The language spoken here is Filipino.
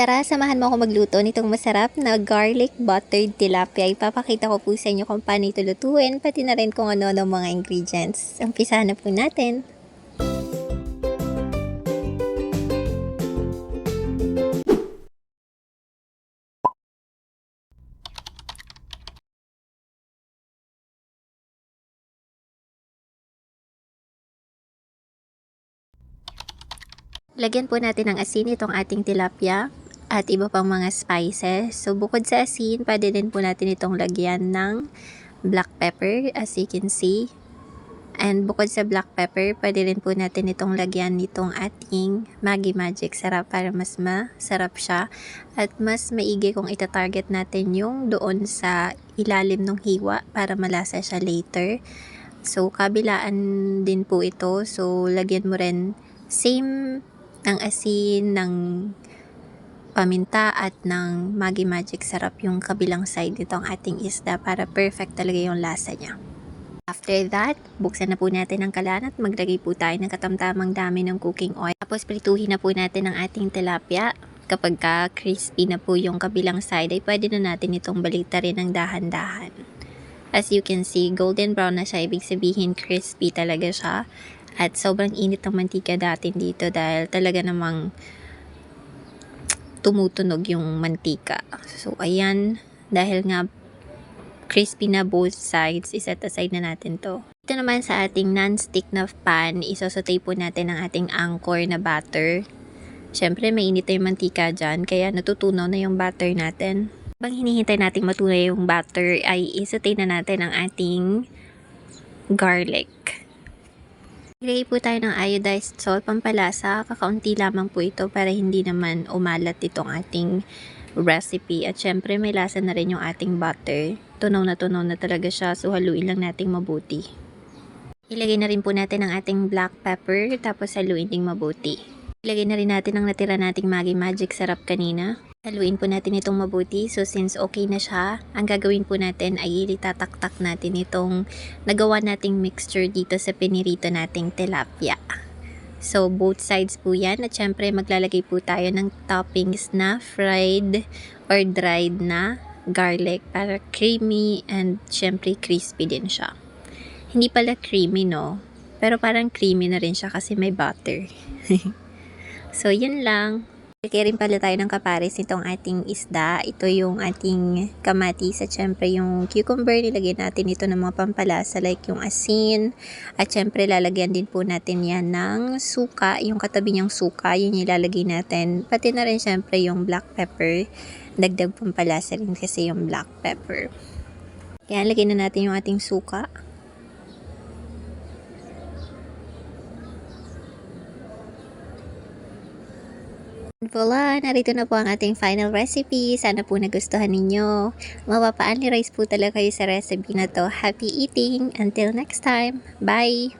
Tara, samahan mo ako magluto nitong masarap na garlic buttered tilapia. Ipapakita ko po sa inyo kung paano ito lutuin, pati na rin kung ano-ano mga ingredients. Umpisahan na po natin. Lagyan po natin ng asin itong ating tilapia at iba pang mga spices. So bukod sa asin, pwede din po natin itong lagyan ng black pepper as you can see. And bukod sa black pepper, pwede rin po natin itong lagyan nitong ating Maggi Magic Sarap para mas masarap siya. At mas maigi kung itatarget natin yung doon sa ilalim ng hiwa para malasa siya later. So kabilaan din po ito. So lagyan mo rin same ng asin, ng paminta at ng Maggi Magic Sarap yung kabilang side nitong ating isda para perfect talaga yung lasa niya. After that, buksan na po natin ang kalan at maglagay po tayo ng katamtamang dami ng cooking oil. Tapos prituhin na po natin ang ating tilapia. Kapag crispy na po yung kabilang side, ay pwede na natin itong balitarin ng dahan-dahan. As you can see, golden brown na siya. Ibig sabihin crispy talaga siya. At sobrang init ng mantika natin dito dahil talaga namang tumutunog yung mantika. So ayan, dahil nga crispy na both sides, iset aside na natin to. Ito naman sa ating non-stick na pan, isosaute po natin ang ating angkor na butter. Siyempre mainit na yung mantika dyan, kaya natutunaw na yung butter natin. Habang hinihintay natin matunaw yung butter, ay isote na natin ang ating garlic. Ilagay po tayo ng iodized salt, pampalasa, kakaunti lamang po ito para hindi naman umalat itong ating recipe. At syempre may lasa na rin yung ating butter. Tunaw na talaga siya, so haluin lang natin mabuti. Ilagay na rin po natin ang ating black pepper, tapos haluin ding mabuti. Ilagay na rin natin ang natira nating Maggi Magic Sarap kanina. Haluin po natin itong mabuti. So since okay na siya, ang gagawin po natin ay itataktak natin itong nagawa nating mixture dito sa pinirito nating tilapia. So both sides po yan, at syempre maglalagay po tayo ng toppings na fried or dried na garlic para creamy and syempre crispy din siya. Hindi pala creamy no, pero parang creamy na rin siya kasi may butter. So yun lang. Lagyan rin pala tayo ng kapares nitong ating isda. Ito yung ating kamatis at syempre yung cucumber. Nilagyan natin ito ng mga pampalasa like yung asin. At syempre lalagyan din po natin yan ng suka. Yung katabi niyang suka, yun yung ilalagay natin. Pati na rin syempre yung black pepper. Dagdag pampalasa rin kasi yung black pepper. Kaya lagyan na natin yung ating suka. Voila! Narito na po ang ating final recipe. Sana po nagustuhan ninyo. Mapapa-only rice po talaga kayo sa recipe na to. Happy eating! Until next time! Bye!